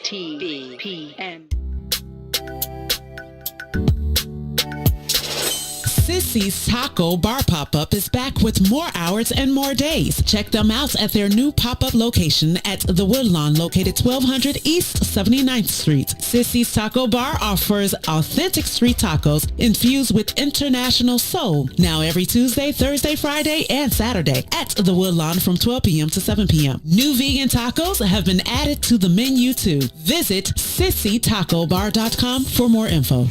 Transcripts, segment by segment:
TVPN. Sissy's Taco Bar Pop-Up is back with more hours and more days. Check them out at their new pop-up location at The Woodlawn, located 1200 East 79th Street. Sissy's Taco Bar offers authentic street tacos infused with international soul. Now every Tuesday, Thursday, Friday, and Saturday at The Woodlawn from 12 p.m. to 7 p.m. New vegan tacos have been added to the menu too. Visit sissytacobar.com for more info.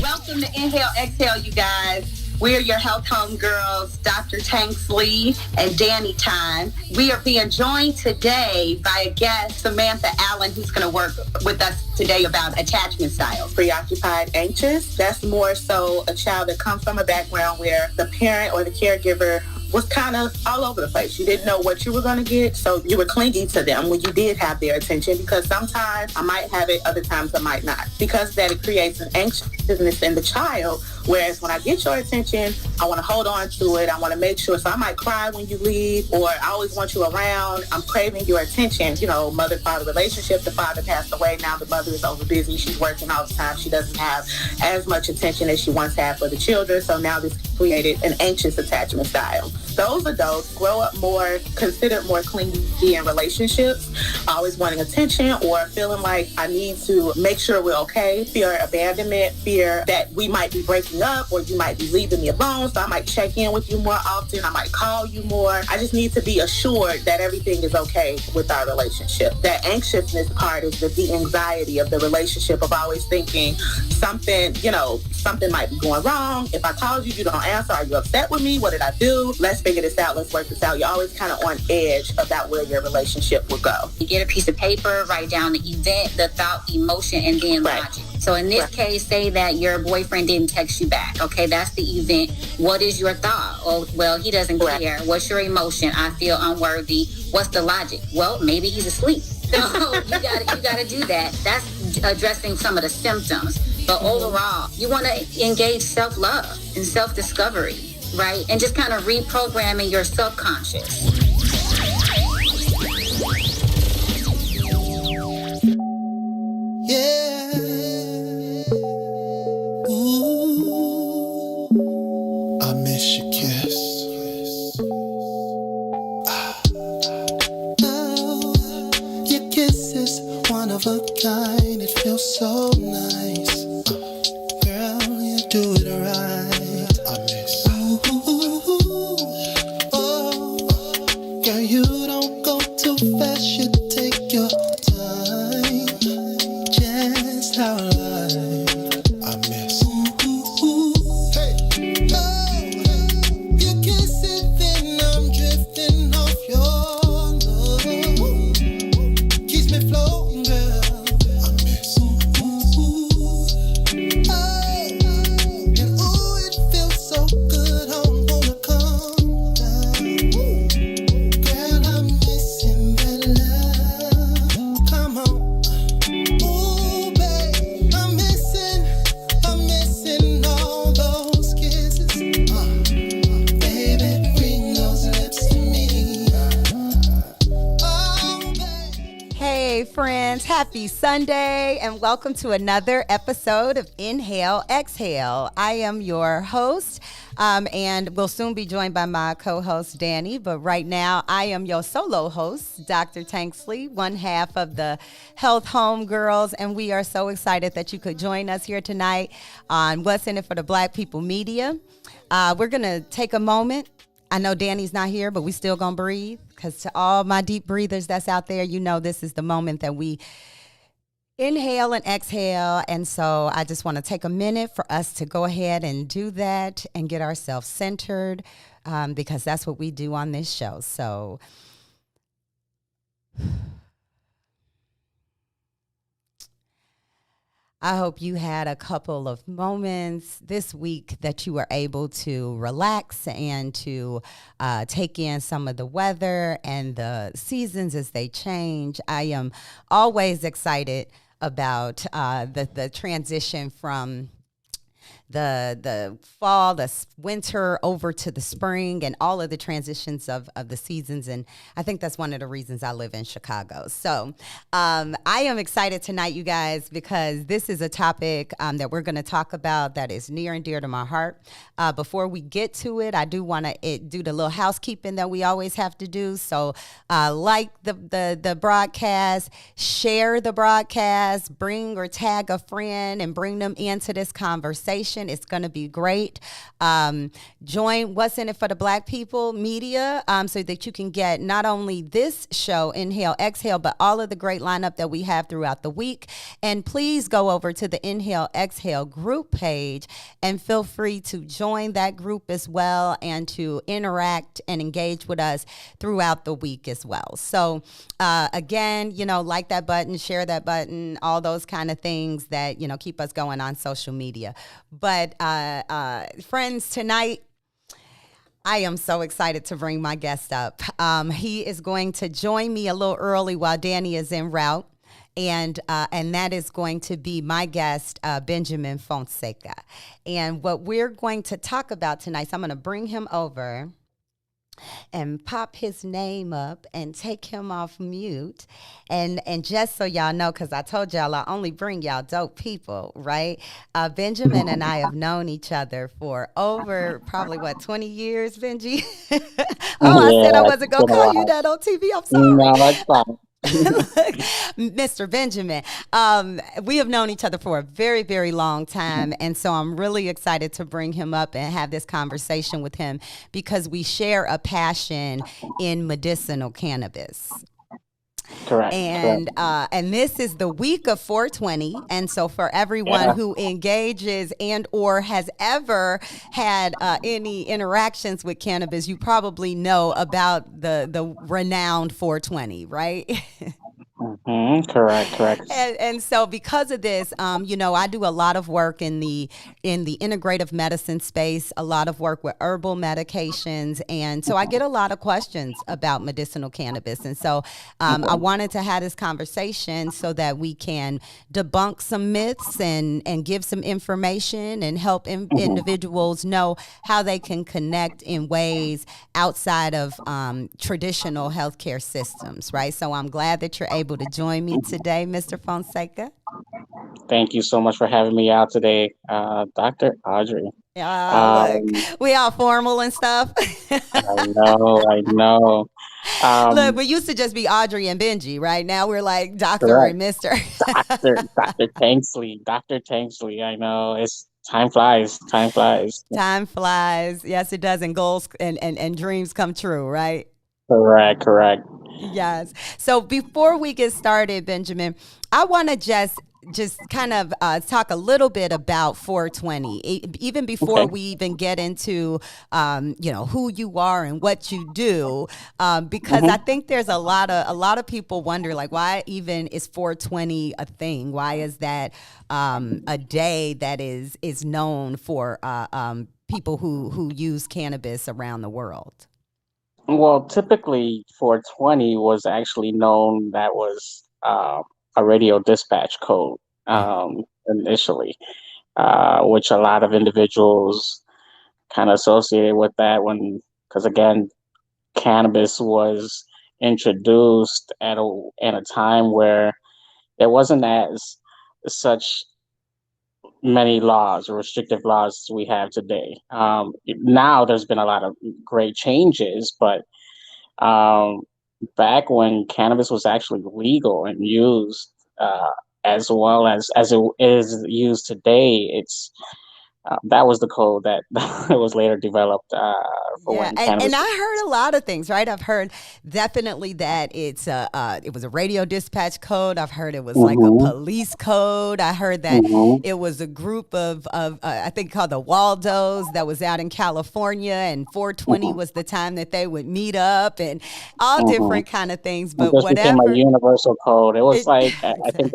Welcome to Inhale, Exhale, you guys. We're your health home girls, Dr. Tanksley and Danny Time. We are being joined today by a guest, Samantha Allen, who's going to work with us today about attachment styles. Preoccupied, anxious, that's more so a child that comes from a background where the parent or the caregiver was kind of all over the place. You didn't know what you were going to get, so you were clinging to them when you did have their attention, because sometimes I might have it, other times I might not. Because that, it creates an anxiousness in the child, whereas when I get your attention, I want to hold on to it. I want to make sure, so I might cry when you leave, or I always want you around. I'm craving your attention. You know, mother-father relationship, the father passed away, now the mother is over busy, she's working all the time, she doesn't have as much attention as she once had for the children, so now this created an anxious attachment style. Those adults grow up more, considered more clingy in relationships, always wanting attention or feeling like I need to make sure we're okay, fear abandonment, fear that we might be breaking up or you might be leaving me alone, so I might check in with you more often, I might call you more. I just need to be assured that everything is okay with our relationship. That anxiousness part is the anxiety of the relationship, of always thinking something might be going wrong. If I called you, you don't answer. Are you upset with me? What did I do? Let's figure this out. Let's work this out. You're always kind of on edge about where your relationship will go. You get a piece of paper, write down the event, the thought, emotion, and then logic. So in this case, say that your boyfriend didn't text you back. Okay, that's the event. What is your thought? Oh, well, he doesn't care. What's your emotion? I feel unworthy. What's the logic? Well, maybe he's asleep. So you gotta do that. That's addressing some of the symptoms. But overall, you want to engage self-love and self-discovery, right? And just kind of reprogramming your subconscious. Yeah. Ooh. I miss your kiss. Oh, your kiss is one of a kind. It feels so nice. Girl, you do it right. I miss. Oh, girl, you don't go too fast. You take your time. Just how I like. I miss. Hey, oh, your kiss it, then I'm drifting off your love. Keeps me floating, girl. I miss. And ooh, it feels so good. I wanna come down. Girl, I'm missing that love. Come on. Ooh, babe, I'm missing all those kisses. Baby, bring those lips to me. Oh, babe. Hey friends, happy Sunday and welcome to another episode of Inhale, Exhale. I am your host and will soon be joined by my co-host Danny, but right now I am your solo host, Dr. Tanksley, one half of the Health Home Girls, and we are so excited that you could join us here tonight on What's in It for the Black People Media. We're going to take a moment. I know Danny's not here, but we still gonna breathe, because to all my deep breathers that's out there, you know this is the moment that we inhale and exhale. And so I just want to take a minute for us to go ahead and do that and get ourselves centered, because that's what we do on this show. So I hope you had a couple of moments this week that you were able to relax and to take in some of the weather and the seasons as they change. I am always excited about the transition from the fall, winter over to the spring, and all of the transitions of the seasons. And I think that's one of the reasons I live in Chicago. So I am excited tonight, you guys, because this is a topic that we're going to talk about that is near and dear to my heart. Before we get to it, I do want to do the little housekeeping that we always have to do. So like the broadcast, share the broadcast, bring or tag a friend and bring them into this conversation. It's going to be great. Join What's in It for the Black People Media so that you can get not only this show, Inhale, Exhale, but all of the great lineup that we have throughout the week. And please go over to the Inhale, Exhale group page and feel free to join that group as well and to interact and engage with us throughout the week as well. So again, like that button, share that button, all those kind of things that, keep us going on social media. But friends, tonight, I am so excited to bring my guest up. He is going to join me a little early while Danny is en route. And that is going to be my guest, Benjamin Fonseca. And what we're going to talk about tonight, so I'm going to bring him over and pop his name up and take him off mute. And just so y'all know, because I told y'all I only bring y'all dope people, right? Benjamin and I have known each other for over probably, 20 years, Benji? I said I wasn't going to call you that on TV. I'm sorry. No, that's fine. Mr. Benjamin, we have known each other for a very, very long time. And so I'm really excited to bring him up and have this conversation with him because we share a passion in medicinal cannabis. Correct. And this is the week of 420. And so for everyone who engages and or has ever had any interactions with cannabis, you probably know about the renowned 420, right? Correct. And so because of this, I do a lot of work in the integrative medicine space, a lot of work with herbal medications. And so I get a lot of questions about medicinal cannabis. And so I wanted to have this conversation so that we can debunk some myths and give some information and help individuals know how they can connect in ways outside of traditional healthcare systems, right? So I'm glad that you're able to join me today, Mr. Fonseca. Thank you so much for having me out today, Dr. Audrey. Look, we all formal and stuff. I know. Look, we used to just be Audrey and Benji, right? Now we're like Dr. Correct. and Mr. Dr. Tanksley. I know. Time flies. Time flies. Yes, it does. And goals and dreams come true, right? Correct. Yes. So before we get started, Benjamin, I want to just kind of talk a little bit about 420, even before we even get into, who you are and what you do, because I think there's a lot of people wonder, like, why even is 420 a thing? Why is that a day that is known for people who use cannabis around the world? Well, typically 420 was actually known that was a radio dispatch code initially, which a lot of individuals kind of associated with that because again, cannabis was introduced at a time where there wasn't as such many laws or restrictive laws we have today. Now there's been a lot of great changes, but back when cannabis was actually legal and used, as well as it is used today, that was the code that was later developed for when cannabis. And I heard a lot of things, right? I've heard definitely that it was a radio dispatch code. I've heard it was like a police code. I heard that it was a group of I think called the Waldos that was out in California, and 420 was the time that they would meet up and all different kind of things. But it whatever became a universal code. It was I think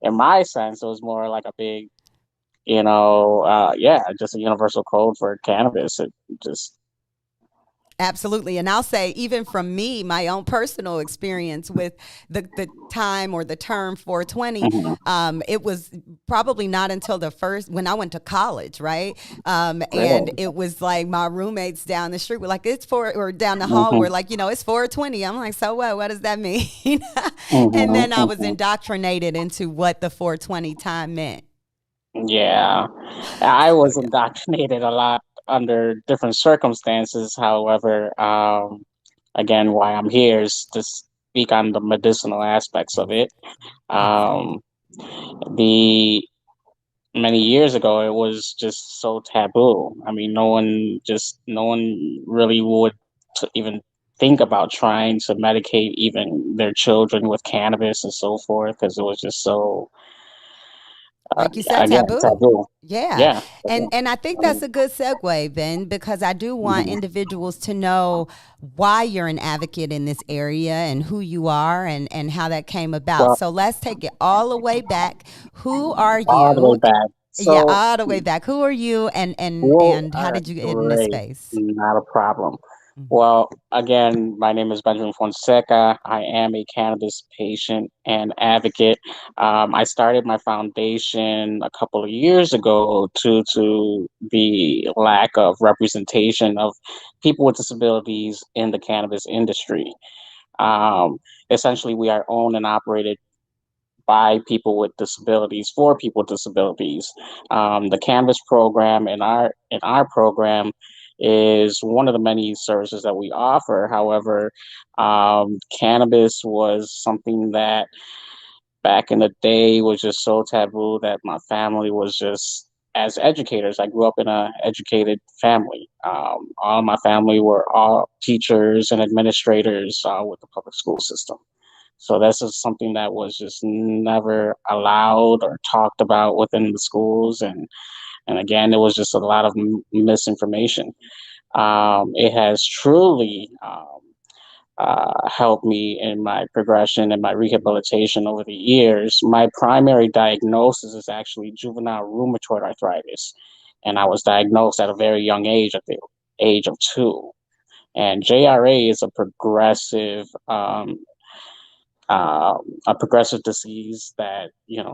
in my sense, it was more like a big, just a universal code for cannabis. It just Absolutely. And I'll say, even from me, my own personal experience with the time or the term 420, Mhm. it was probably not until when I went to college, right? And Really? it was like my roommates down the street were like, or down the hall Hmm. were like, it's 420. I'm like, so what? What does that mean? And Hmm. then I was Hmm. indoctrinated into what the 420 time meant. Yeah, I So, was yeah. indoctrinated a lot under different circumstances. However, again, why I'm here is to speak on the medicinal aspects of Ex- it. Exactly. Um, the Many years ago, it was just so taboo. I mean, no one really would even think about trying to medicate even their children with cannabis and so forth, because it was just so, Like you said, again, taboo. taboo. Yeah. Yeah. And I think that's a good segue, Ben, because I do want Mhm. individuals to know why you're an advocate in this area and who you are and how that came about. Well, So let's take it all the way back. Who are all the you? way back. Yeah, So, all the way back. Who are you well, and all how right, did you get in this great, space? not a problem. Mhm. Well, again, my name is Benjamin Fonseca. I am a cannabis patient and advocate. I started my foundation a couple of years ago to the lack of representation of people with disabilities in the cannabis industry. Um, Essentially, we are owned and operated by people with disabilities for people with disabilities. The Canvas program in our program is one of the many services that we offer. However, cannabis was something that back in the day was just so taboo that my family was just as educators. I grew up in an educated family. All my family were all teachers and administrators with the public school system. So this is something that was just never allowed or talked about within the schools, and again, it was just a lot of misinformation. It has truly helped me in my progression and my rehabilitation over the years. My primary diagnosis is actually juvenile rheumatoid arthritis, and I was diagnosed at a very young age, at the age of 2. And JRA is a progressive disease that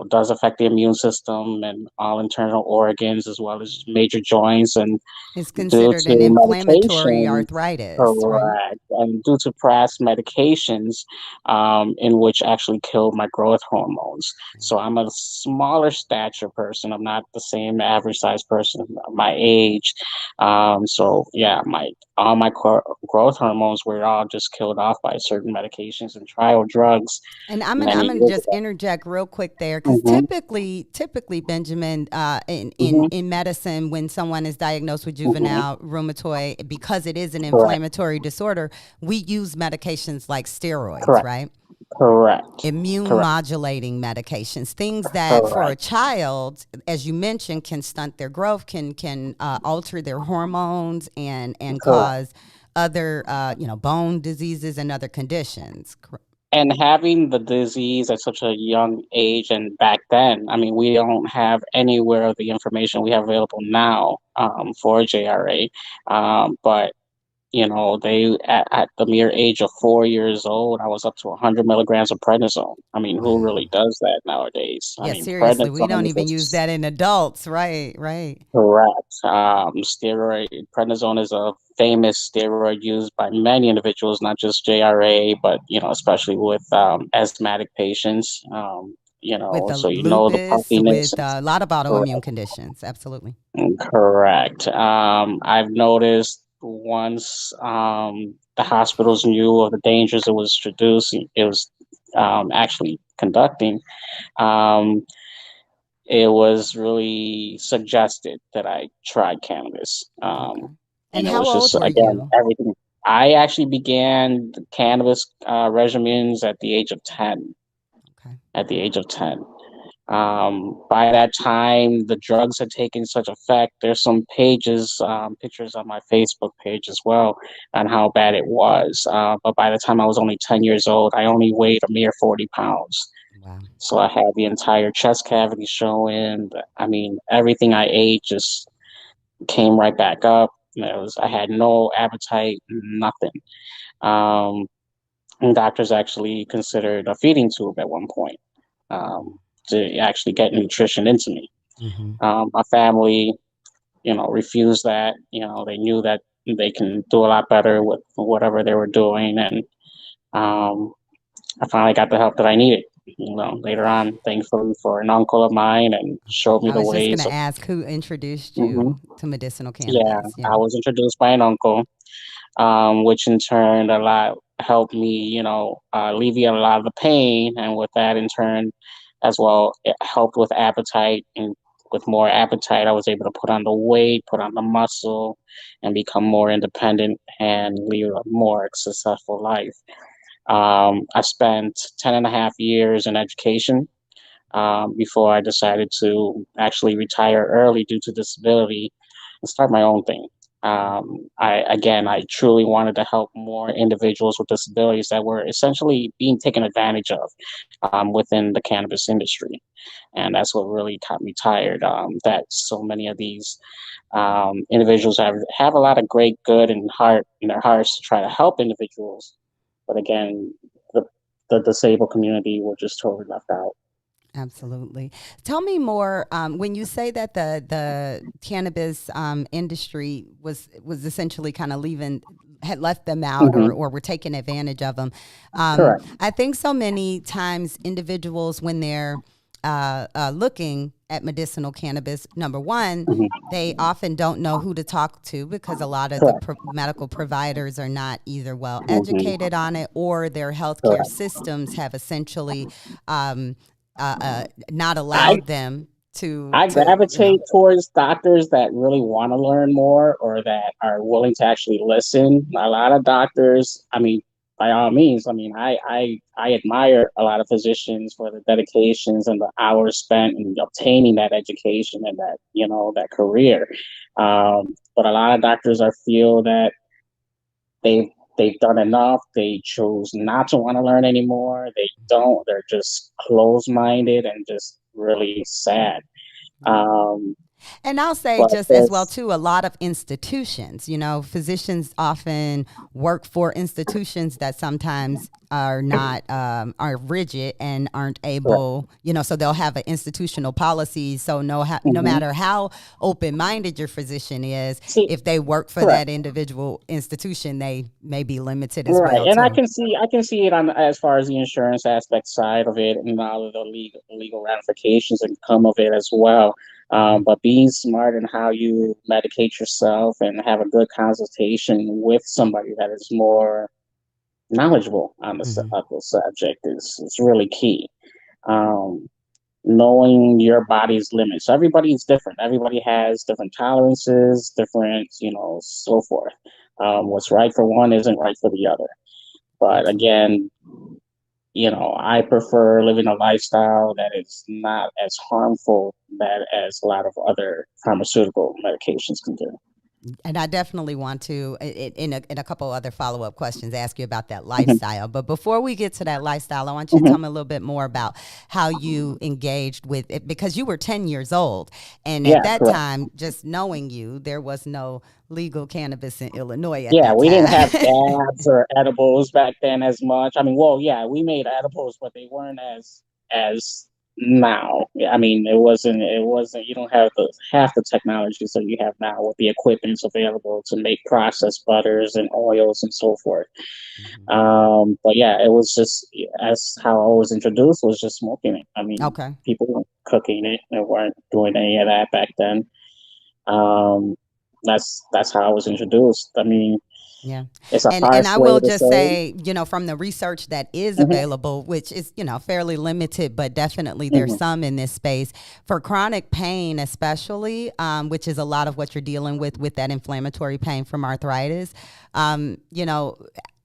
does affect the immune system and all internal organs as well as major joints, and It's due considered to an inflammatory medications, arthritis, right? correct, and due to past medications, in which actually killed my growth hormones. So I'm a smaller stature person. I'm not the same average size person my age. So yeah, my all my growth hormones were all just killed off by certain medications and trial drugs And I'm many gonna years just ago. interject real quick there, because Hmm. typically, Benjamin, Hmm. in medicine, when someone is diagnosed with Hmm. juvenile rheumatoid, because it is an Correct. inflammatory disorder, we use medications like steroids, Correct. right? Correct. Immune Correct. modulating medications, things that for a Correct. child, as you mentioned, can stunt their growth, can alter their hormones and Correct. cause other bone diseases and other conditions. And having the disease at such a young age, and back then, I mean, we don't have anywhere of the information we have available now for JRA. But they at the mere age of 4 years old, I was up to 100 milligrams of prednisone. I mean, who really Wow. does that nowadays? I Yeah, mean, seriously, we prednisone don't is even use that in adults, right? Right. correct. Steroid prednisone is a famous steroid used by many individuals, not just JRA, but especially with asthmatic patients. With the So the lupus, puffiness. with a lot of autoimmune Correct. conditions, absolutely. Correct. I've noticed once the hospitals knew of the dangers it was actually conducting. Um, it was really suggested that I try cannabis. Okay. And And it how was old just, were again, you? everything. I actually began the cannabis regimens at the age of 10. Okay. At the age of 10. By that time, the drugs had taken such effect. There's some pictures on my Facebook page as well, on how bad it was. But by the time I was only 10 years old, I only weighed a mere 40 pounds. Wow. So I had the entire chest cavity showing. I mean, everything I ate just came right back up. I had no appetite, nothing. Um, and doctors actually considered a feeding tube at one point, to actually get nutrition into me. Mm-hmm. My family, refused that. They knew that they can do a lot better with whatever they were doing, and um, I finally got the help that I needed. Later on, thankfully for an uncle of mine, and Okay. showed me I the was just going ways to of. ask who introduced Hmm. you to medicinal Yeah, cannabis. I Yeah. was introduced by an uncle, which in turn a lot helped me, alleviate a lot of the pain, and with that in turn, as well, it helped with appetite, and with more appetite, I was able to put on the weight, put on the muscle, and become more independent and lead a more successful life. I spent 10 and a half years in education, before I decided to actually retire early due to disability and start my own thing. I truly wanted to help more individuals with disabilities that were essentially being taken advantage of, within the cannabis industry. And that's what really got me tired, that so many of these individuals have a lot of great good in their hearts to try to help individuals. But again, the, the disabled community were just totally left out. Absolutely. Tell me more. When you say that the cannabis industry was essentially kind of had left them out, Hmm. or were taking advantage of them. Correct. I think so many times individuals, when they're looking at medicinal cannabis, number one, Hmm. they often don't know who to talk to, because a lot of the Correct. medical providers are not either well Hmm. educated on it, or their healthcare Correct. systems have essentially um, not I allowed them I to gravitate towards doctors that really want to learn more, or that are willing to actually listen. A lot of doctors, I mean, by all means, I mean, I admire a lot of physicians for the dedications and the hours spent in obtaining that education and that career. But a lot of doctors, I feel that they've they've done enough. They chose not to want to learn anymore. They don't. They're just closed minded and just really sad. Um, And I'll say, but just as well this, too, a lot of institutions, physicians often work for institutions that sometimes are not are rigid and aren't correct. able, so they'll have an institutional policy. So no Hmm. matter how open minded your physician is, See, if they work for correct. that individual institution, they may be limited as Right, well and I too. can see it on as far as the insurance aspect side of it, and all of the legal ramifications that come of it as well. Hmm. But being smart in how you medicate yourself and have a good consultation with somebody that is more knowledgeable on Hmm. of the subject is really key. Um, Knowing your body's limits. Everybody's different. Everybody has different tolerances, different, so forth. What's right for one isn't right for the other. But Absolutely. again, I prefer living a lifestyle that is not as harmful that as a lot of other pharmaceutical medications can do. And I definitely want to, in a couple other follow up questions, ask you about that Hmm. lifestyle. But before we get to that lifestyle, I want you to Hmm. tell me a little bit more about how you engaged with it, because you were 10 years old. And at Yeah, that correct. time, just knowing you, there was no legal cannabis in Illinois at Yeah, that we didn't time. have dabs or edibles back then as much. I mean, well, yeah, we made edibles, but they weren't as now. Yeah, I mean, it wasn't. You don't have the half the technologies that you have now with the equipments available to make processed butters and oils and so forth. Mhm. But yeah, it was just as how I was introduced was just smoking it. I mean, Okay. people weren't cooking it and weren't doing any of that back then. Um, that's how I was introduced. I mean, Yeah. it's a And harsh I way will to just say. say, from the research that is Hmm. available, which is, fairly limited, but definitely there's Hmm. some in this space for chronic pain, especially, which is a lot of what you're dealing with that inflammatory pain from arthritis. Um, you know,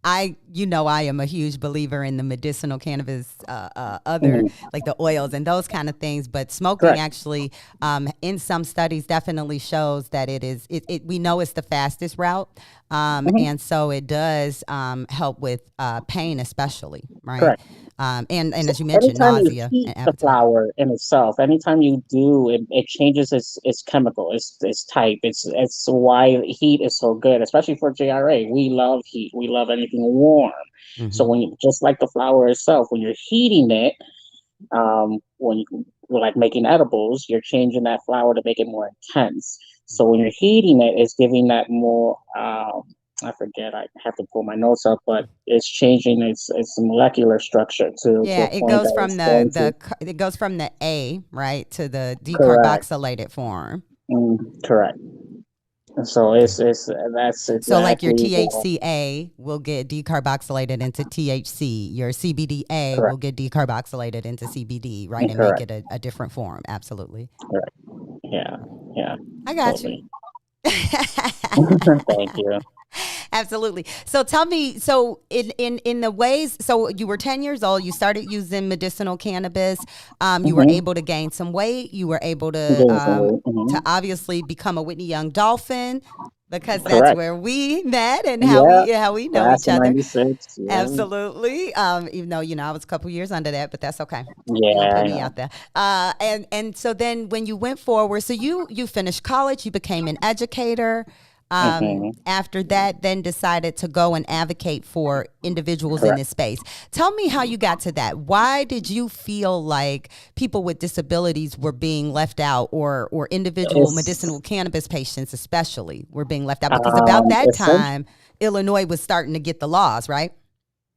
I am a huge believer in the medicinal cannabis, other Hmm. like the oils and those kind of things. But smoking Correct. actually, in some studies, definitely shows that we know it's the fastest route. Hmm. And so it does help with pain, especially, right? Correct. And So as you mentioned, anytime you nausea heat and the appetite. flower in itself, anytime you do, it changes its chemical, its type. It's why heat is so good, especially for JRA. We love heat. We love anything warm. So Hmm. when you just like the flower itself, when you're heating it, when you like making edibles, you're changing that flour to make it more intense. So when you're heating it, it's giving that more. I forget. I have to pull my notes up, but it's changing its molecular structure to Yeah, a point that it's going to it goes from the A, right, to the correct. decarboxylated form. Correct. So Okay. it's that's So like your exactly what THCA will get decarboxylated into THC. Your CBDA will correct. get decarboxylated into CBD, right, and make Correct. it a different form. Absolutely. Correct. Yeah. Yeah. I got you. Totally. Thank you. Absolutely. So tell me, so in the ways, so you were 10 years old, you started using medicinal cannabis, you were Mm-hmm. able to gain some weight, you were able Gain some weight. to obviously become a Whitney Young Dolphin because that's Correct. where we met and Yeah. how we know Class each of other. '96. Yeah. Absolutely. Even though, I was a couple years under that, but that's okay. You're gonna Yeah. put I me know. out there. And so then when you went forward, so you finished college, you became an educator. Mm-hmm. After that, then decided to go and advocate for individuals in Correct. this space. Tell me how you got to that. Why did you feel like people with disabilities were being left out, or individual medicinal It's cannabis patients especially were being left out? Because about that essentially time, Illinois was starting to get the laws, right?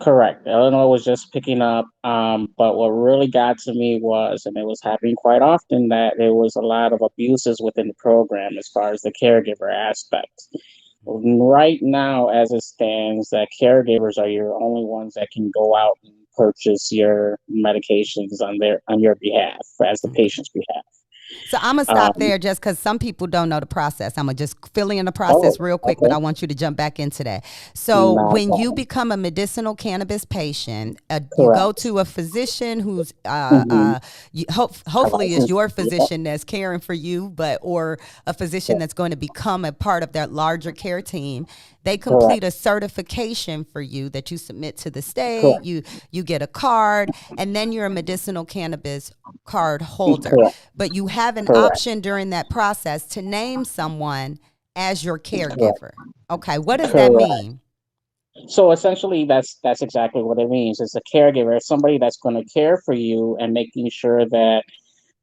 correct. Illinois was just picking up, but what really got to me was, and it was happening quite often, that there was a lot of abuses within the program as far as the caregiver aspect. Right now, as it stands, that caregivers are your only ones that can go out and purchase your medications on your behalf, as the Okay. patient's behalf. So I'm gonna stop Um, there just because some people don't know the process. I'm gonna just fill in the process oh, real quick, but okay, I want you to jump back into that. So not a when you problem. become a medicinal cannabis patient, you go Correct. to a physician who's Mm-hmm. A hopefully is license. your Yep. physician that's caring for you, but or a physician Yep. that's going to become a part of that larger care team. They Correct. complete a certification for you that you submit to the state. Correct. You get a card, and then you're a medicinal cannabis card holder. Correct. But you have an Correct. option during that process to name someone as your Correct. caregiver. Okay, what does that Correct. mean? So essentially, that's exactly what it means. It's a caregiver, it's somebody that's going to care for you and making sure that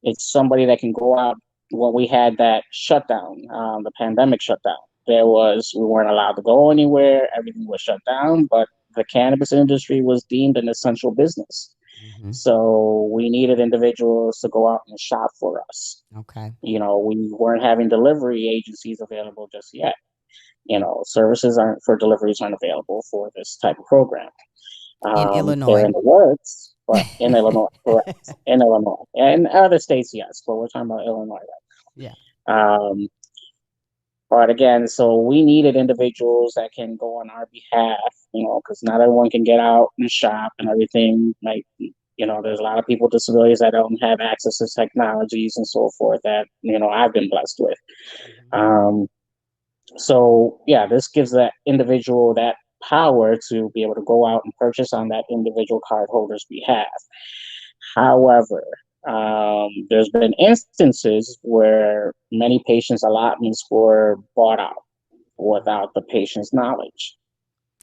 it's somebody that can go out. When we had that shutdown, the pandemic shutdown, we weren't allowed to go anywhere. Everything was shut down, but the cannabis industry was deemed an essential business. Hmm. So we needed individuals to go out and shop for us. Okay, We weren't having delivery agencies available just yet. Services aren't for deliveries aren't available for this type of program. in They're Illinois. in the works, but in Illinois, correct. In Illinois. And other states, yes, but we're talking about Illinois Yeah. right now. But again, so we needed individuals that can go on our behalf, because not everyone can get out and shop and everything. Like, there's a lot of people with disabilities that don't have access to technologies and so forth that, I've been blessed with. Mhm. Um, So yeah, this gives that individual that power to be able to go out and purchase on that individual cardholder's behalf. However, there's been instances where many patients' allotments were bought out without the patient's knowledge.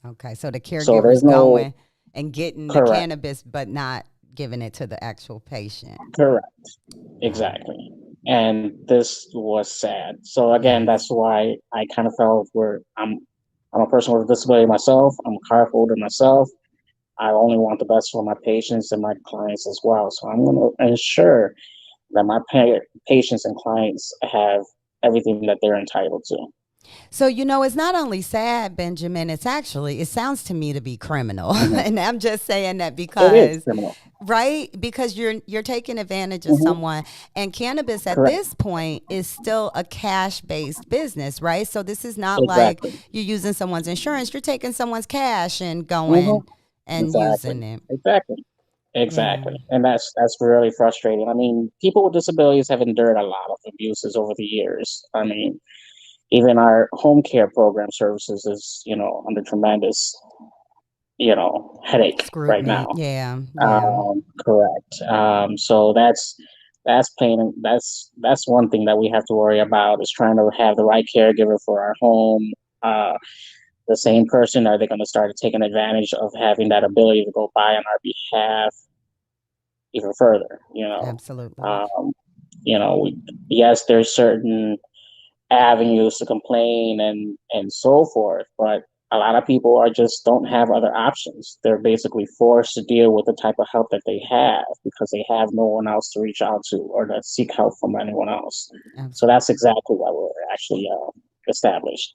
Okay, so the So there's caregiver's no going and getting the correct, cannabis, but not giving it to the actual patient. correct, Wow. exactly. And this was sad. So again, Yes. that's why I kind of felt where I'm a person with a disability myself. I'm a cardholder myself. I only want the best for my patients and my clients as well. So I'm going to ensure that my patients and clients have everything that they're entitled to. So, it's not only sad, Benjamin, it sounds to me to be criminal. Hmm. And I'm just saying that It is because, criminal. right? Because you're taking advantage of Hmm. someone, and cannabis at Correct. this point is still a cash-based business, right? So this is not like Exactly. you're using someone's insurance, you're taking someone's cash and Hmm. going and Exactly. using it. Exactly. Yeah. Exactly. And that's really frustrating. I mean, people with disabilities have endured a lot of abuses over the years. I mean, even our home care program services is, under tremendous headache right Scrutiny. now. Yeah. Yeah. Correct. So that's plain. That's one thing that we have to worry about is trying to have the right caregiver for our home. The same person, are they going to start taking advantage of having that ability to go by on our behalf even further? Absolutely. Um, yes, there's certain avenues to complain and so forth, but a lot of people are just don't have other options. They're basically forced to deal with the type of help that they have because they have no one else to reach out to or to seek help from anyone else. So Absolutely. that's exactly what we're actually established.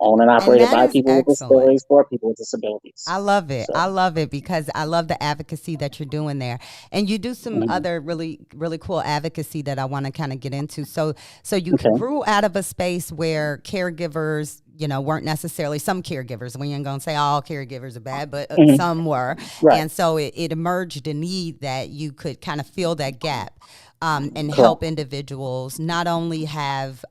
Owned and And operated that by is people with excellent. disabilities for people with disabilities. I love it. So, I love it because I love the advocacy that you're doing there. And you do some mhm. other really, really cool advocacy that I want to kind of get into. So you Okay. grew out of a space where caregivers, weren't necessarily some caregivers. We ain't going to say all caregivers are bad, but Mhm. some were. Right. And so it emerged a need that you could kind of fill that gap. And Correct. help individuals not only have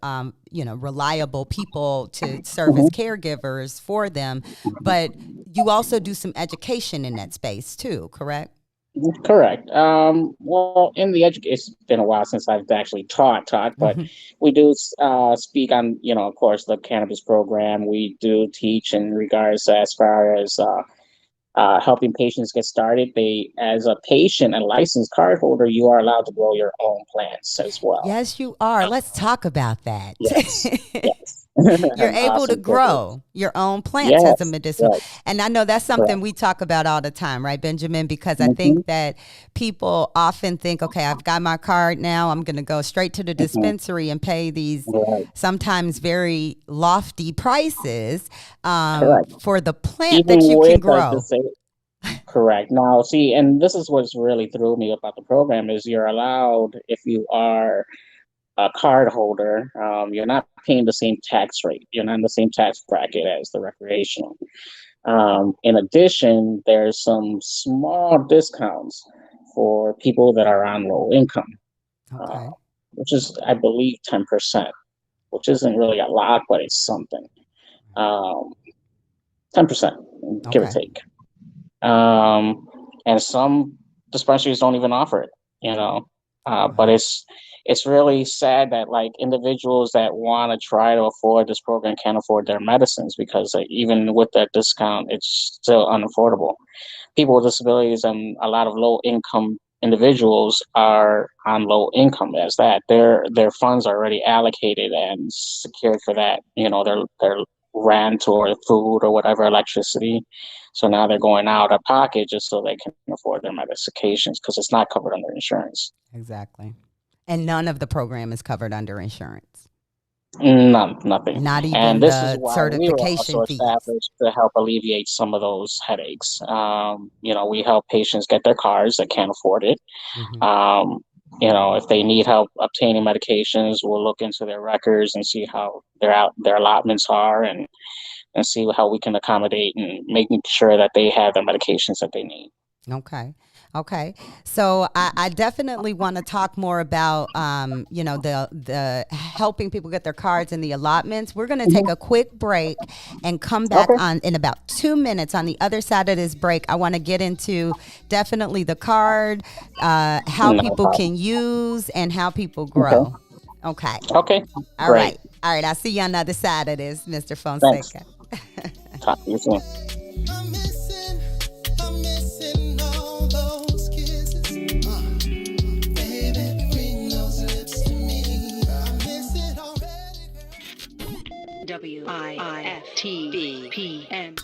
reliable people to serve as Mhm. caregivers for them, but you also do some education in that space too, correct? Correct. Well, in the education, it's been a while since I've actually taught, but Hmm. we do speak on, of course, the cannabis program. We do teach in regards as far as helping patients get started. As a patient and licensed card holder, you are allowed to grow your own plants as well. Yes, you are. Let's talk about that. Yes, yes, You're an able to awesome privilege. grow your own plants as a Yes, medicinal. right, And I know that's something correct. we talk about all the time, right, Benjamin? Because I Hmm. think that people often think, okay, I've got my card now. I'm going to go straight to the Hmm. dispensary and pay these Right, sometimes very lofty prices correct. for the plant Even that you can with like the grow. same. Correct. Now, see, and this is what's really threw me about the program is you're allowed, if you are a card holder, you're not paying the same tax rate. You're not in the same tax bracket as the recreational. In addition, there's some small discounts for people that are on low income, uh, Okay. which is, I believe, 10%, which isn't really a lot, but it's something. Um, 10%, give or Okay. take. Um, and some dispensaries don't even offer it, but Wow. it's really sad that like individuals that want to try to afford this program can't afford their medicines because like, even with that discount, it's still unaffordable. People with disabilities and a lot of low income individuals are on low income as that their funds are already allocated and secured for that, their rent or food or whatever, electricity. So now they're going out of pocket just so they can afford their medications because it's not covered under insurance. Exactly. And none of the program is covered under insurance, None, nothing. not And even this is the why we were certification also fees. established to help alleviate some of those headaches. We help patients get their cards that can't afford it. Hmm. Um, if they need help obtaining medications, we'll look into their records and see how their allotments are and see how we can accommodate and making sure that they have the medications that they need. Okay. Okay. So I definitely want to talk more about, the helping people get their cards and the allotments. We're going to take Mhm. a quick break and come back Okay. on in about 2 minutes. On the other side of this break, I want to get into definitely the card, how No people problem. can use, and how people Okay. grow. Okay. Okay. All Great. right. All right. I'll see you on the other side of this, Mr. Thanks. Fonseca. Talk to you soon. I'm missing, I'm missing all those kisses. Baby, bring those lips to me. I miss it already. WIFTVPM.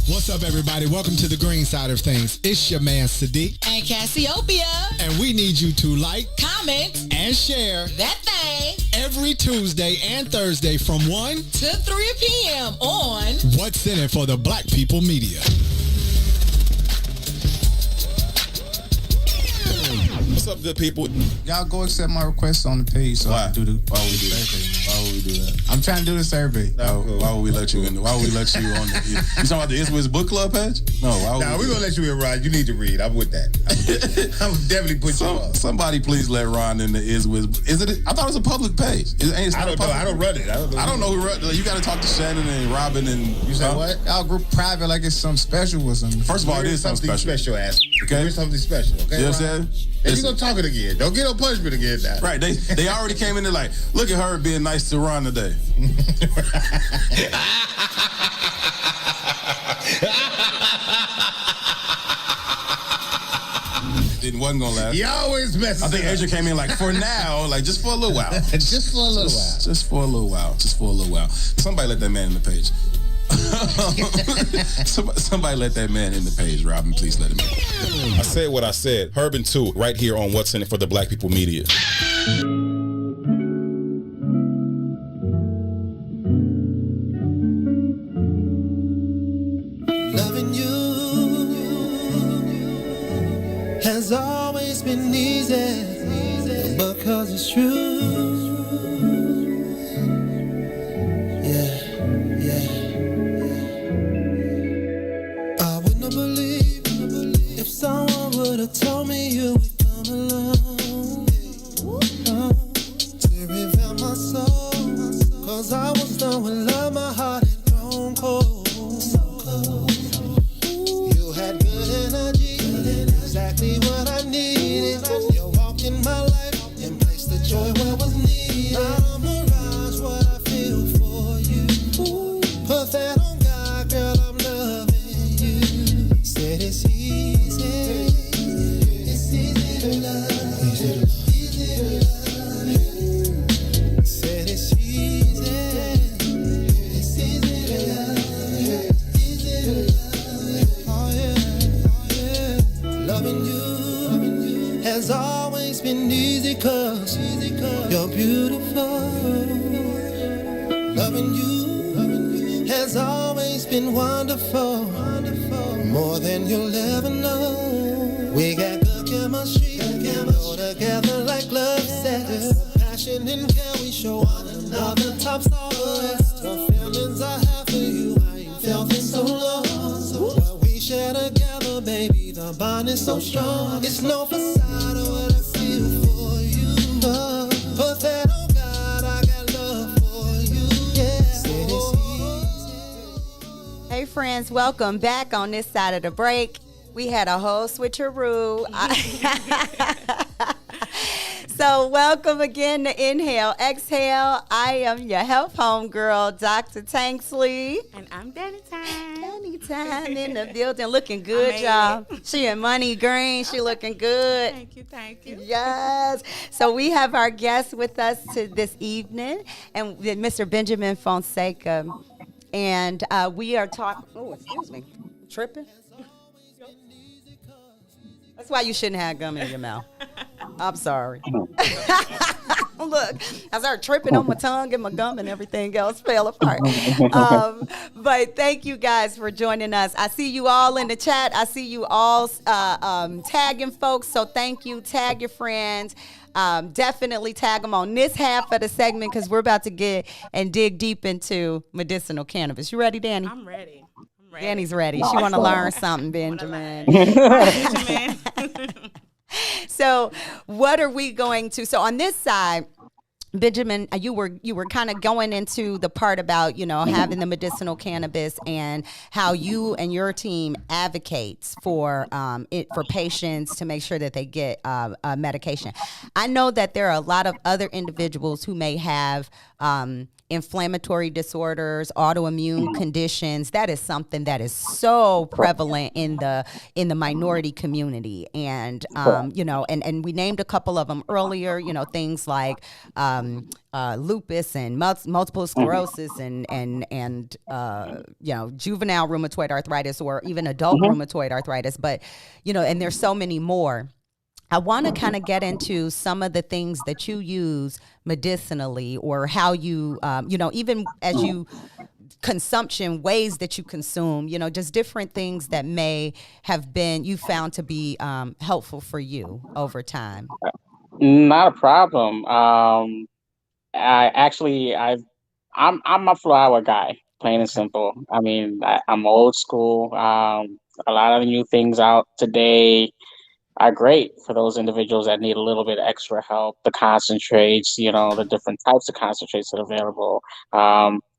What's up, everybody? Welcome to the green side of things. It's your man, Sadiq. And Cassiopeia. And we need you to like, Comment and share that thing every Tuesday and Thursday from 1 to 3 p.m. on What's in it for the Black People Media. What's up, good people? Y'all go accept my request on the page. So Why? I can do the Why would we do that? Why would we do that? I'm trying to do the survey. Why would we let you in? Why would we let you on the... You talking about the Iswiz book club page? No, why would we're going to let you in, Ron. You need to read. I'm with that. I'm definitely put you on. Somebody please let Ron in the Iswiz. Is it? I thought it was a public page. I don't know. I don't run it. I don't know who run it. You got to talk to Shannon and Robin and... You say what? Y'all group private like it's something special or something. First of all, it is something special. Ass. Okay? There's something special. Okay, you know what I'm saying? And you gonna talk it again. Don't get no punishment again now. Right. They already came in there like, look at her being nice to Ron today. It wasn't gonna last. You always mess. I think Adrian came in like, for now, like just for a little while. Just for a little while. Just for a little while. Just for a little while. Somebody let that man in the page. Somebody let that man in the page, Robin. Please let him in. I said what I said. Herb and 2, right here on What's in It for the Black People Media. Loving you has always been easy because it's true. Someone would have told me you would come along to reveal my soul. Cause I was done with love, my heart had grown cold. You had good energy, exactly what I needed. You walked in my life and placed the joy where it was needed. Not a mirage, what I feel for you. Put that on God, girl, I'm loving you. Said it's easy. It's easy to love. Easy to love. Said it's easy. It's easy to love. Easy to love. Oh yeah. Loving you has always been easy cause you're beautiful. Loving you has always been wonderful. More than you'll ever know. We got good chemistry, go together like love says. Passion and care, we show one another tops all the rest. The feelings I have for you, I ain't felt in so long. What we share together, baby, the bond is so strong. It's no facade of what I feel for you. Put that on God, I got love for you. Yeah. Hey friends, welcome back on this side of the break. We had a whole switcheroo. So welcome again to Inhale, Exhale. I am your health homegirl, Dr. Tanksley. And I'm Danny Time. Danny Time in the building, looking good, y'all. She in money green, she looking good. Thank you. Yes. So we have our guest with us this evening, and Mr. Benjamin Fonseca. And we are talking, tripping? That's why you shouldn't have gum in your mouth. I'm sorry. Look, I started tripping on my tongue and my gum and everything else fell apart. But thank you guys for joining us. I see you all in the chat. I see you all tagging folks. So thank you. Tag your friends. Definitely tag them on this half of the segment because we're about to get and dig deep into medicinal cannabis. You ready, Danny? I'm ready. Danny's ready. She want to learn something, Benjamin. So what are we going to? So on this side, Benjamin, you were kind of going into the part about, having the medicinal cannabis and how you and your team advocates for for patients to make sure that they get medication. I know that there are a lot of other individuals who may have inflammatory disorders, autoimmune conditions. That is something that is so prevalent in the minority community, and and we named a couple of them earlier. Things like lupus and multiple sclerosis and juvenile rheumatoid arthritis or even adult rheumatoid arthritis. But and there's so many more. I want to kind of get into some of the things that you use medicinally, or how you, even as you consumption ways that you consume, just different things that may have been you found to be helpful for you over time. Not a problem. I actually I'm a flower guy, plain and Okay. simple. I mean, I'm old school. A lot of the new things out today are great for those individuals that need a little bit extra help. The concentrates, the different types of concentrates that are available.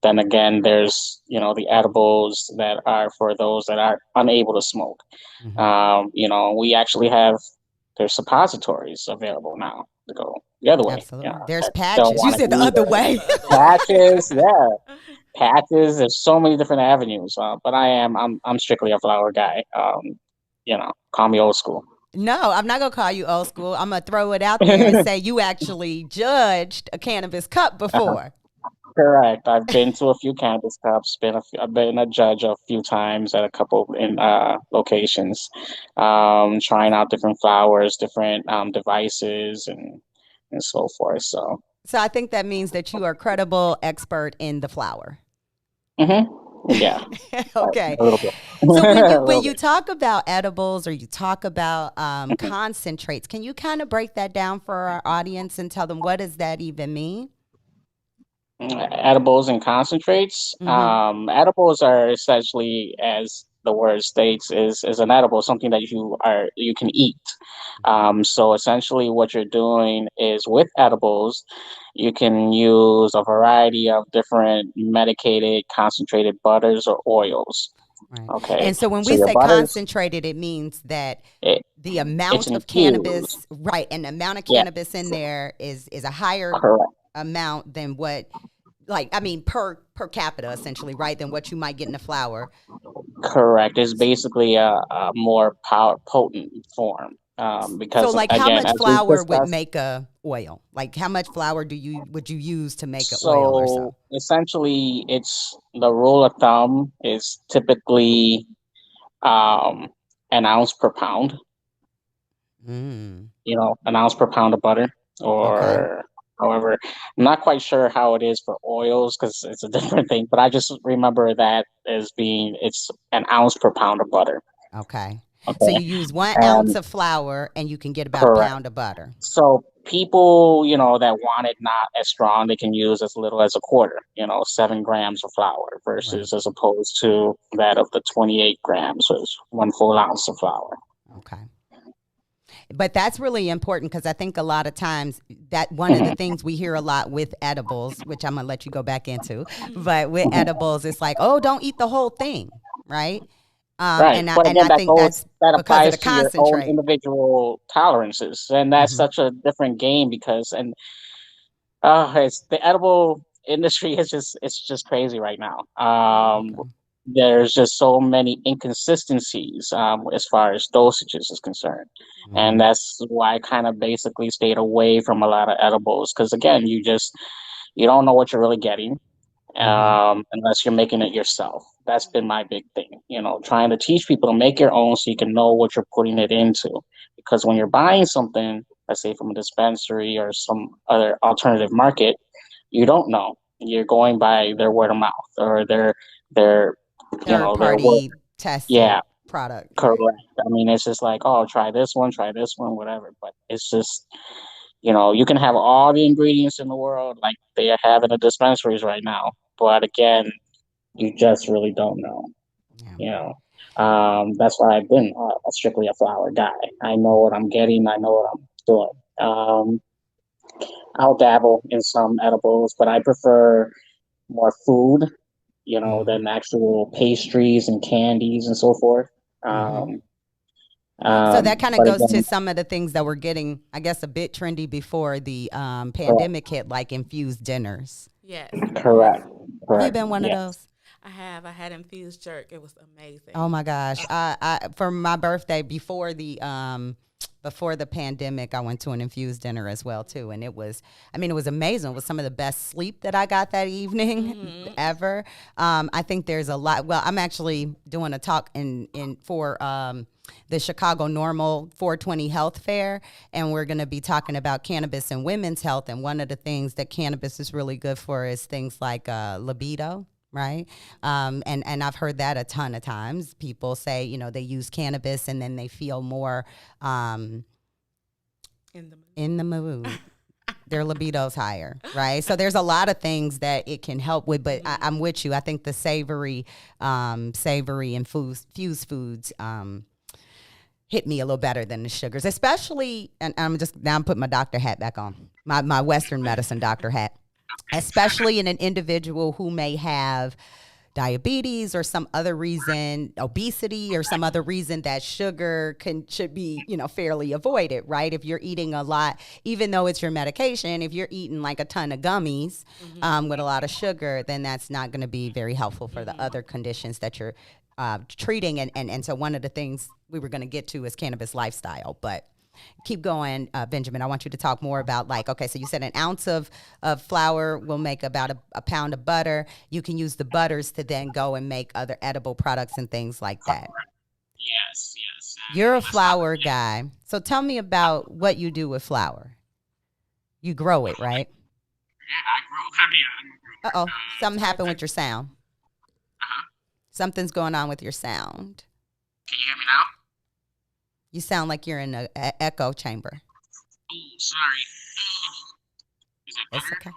Then again, there's, the edibles that are for those that are unable to smoke. We actually have, there's suppositories available now to go the other way. Absolutely. There's That don't patches. You want said to the eat other way. patches. Yeah, patches. There's so many different avenues. But I'm strictly a flower guy. Call me old school. No, I'm not gonna call you old school. I'm gonna throw it out there and say you actually judged a cannabis cup before. Correct. I've been to a few cannabis cups. I've been a judge a few times at a couple in locations, trying out different flowers, different devices, and so forth. So. So I think that means that you are a credible expert in the flower. Yeah. Okay. A little bit. So when A little you bit. talk about edibles, or you talk about concentrates, can you kind of break that down for our audience and tell them what does that even mean? Edibles and concentrates. Edibles are essentially, as the word states, is an edible, something that you can eat. So essentially, what you're doing is with edibles, you can use a variety of different medicated concentrated butters or oils. Right. Okay, And so when so we your say butters, concentrated, it means that it, the it's amount of infused. cannabis, right, and the amount of Yeah, cannabis in there is a higher correct. amount than what, per capita, essentially, right, than what you might get in a flower. Correct. It's basically a more potent form. So, Because like, how again, much as we've flour would discussed, make a oil? Like, how much flour would you use to make an oil or so so? essentially, it's the rule of thumb is typically um, an ounce per pound. Mm, An ounce per pound of butter, okay, or however. I'm not quite sure how it is for oils because it's a different thing. But I just remember that as being it's an ounce per pound of butter. okay. So Okay, you use 1 ounce and of flour, and you can get about a correct. pound of butter. So people, that want it not as strong, they can use as little as a quarter, 7 grams of flour Right. versus as opposed to that of the 28 grams, which is 1 full ounce of flour. Okay. But that's really important, because I think a lot of times that one of the Mhm, things we hear a lot with edibles, which I'm gonna let you go back into, but with mhm. edibles, it's like, oh, don't eat the whole thing, right? Right. And I But and again, I think that's that because of the applies to your own concentrate. individual tolerances. And that's Hmm. such a different game because, and it's the edible industry it's just crazy right now. Okay. There's just so many inconsistencies as far as dosages is concerned, and Hmm. that's why I kind of basically stayed away from a lot of edibles because again, you don't know what you're really getting Hmm. unless you're making it yourself. That's been my big thing, trying to teach people to make your own so you can know what you're putting it into. Because when you're buying something, let's say from a dispensary or some other alternative market, you don't know. You're going by their word of mouth or their Third their word. party tested Yeah, product, correct. right? I mean, it's just like, oh, try this one, whatever. But it's just, you can have all the ingredients in the world, like they have in the dispensaries right now. But again, you just really don't know. Yeah. You know, that's why I've been strictly a flower guy. I know what I'm getting. I know what I'm doing. I'll dabble in some edibles, but I prefer more food, Hmm. than actual pastries and candies and so forth. Hmm. Um, So that kind of but goes to again, some of the things that were getting, I guess, a bit trendy before the correct, pandemic hit, like infused dinners. Yes. Yes. correct, Have you correct. been one of Yes. those? I have. I had infused jerk. It was amazing. Oh my gosh! I for my birthday before the before the pandemic, I went to an infused dinner as well too, and it was amazing. It was some of the best sleep that I got that evening ever. I think there's a lot. Well, I'm actually doing a talk for the Chicago Normal 420 Health Fair, and we're going to be talking about cannabis and women's health. And one of the things that cannabis is really good for is things like libido. Right. And I've heard that a ton of times. People say, they use cannabis and then they feel more in the mood. Their libido's higher. Right. So there's a lot of things that it can help with. But I'm with you. I think the savory and fused foods hit me a little better than the sugars, especially. And I'm putting my doctor hat back on, my Western medicine doctor hat. Especially in an individual who may have diabetes or some other reason, obesity or some other reason that sugar should be, fairly avoided, right? If you're eating a lot, even though it's your medication, if you're eating like a ton of gummies with a lot of sugar, then that's not going to be very helpful for the other conditions that you're treating. And so one of the things we were going to get to is cannabis lifestyle, but keep going, Benjamin. I want you to talk more about so you said an ounce of flour will make about a pound of butter. You can use the butters to then go and make other edible products and things like that. Yes. You're a flour guy. So tell me about what you do with flour. You grow it, right? Yeah, I grow. Uh-oh. Something happened with your sound. Something's going on with your sound. Can you hear me now? You sound like you're in an echo chamber. Oh, sorry. Is that better? It's okay.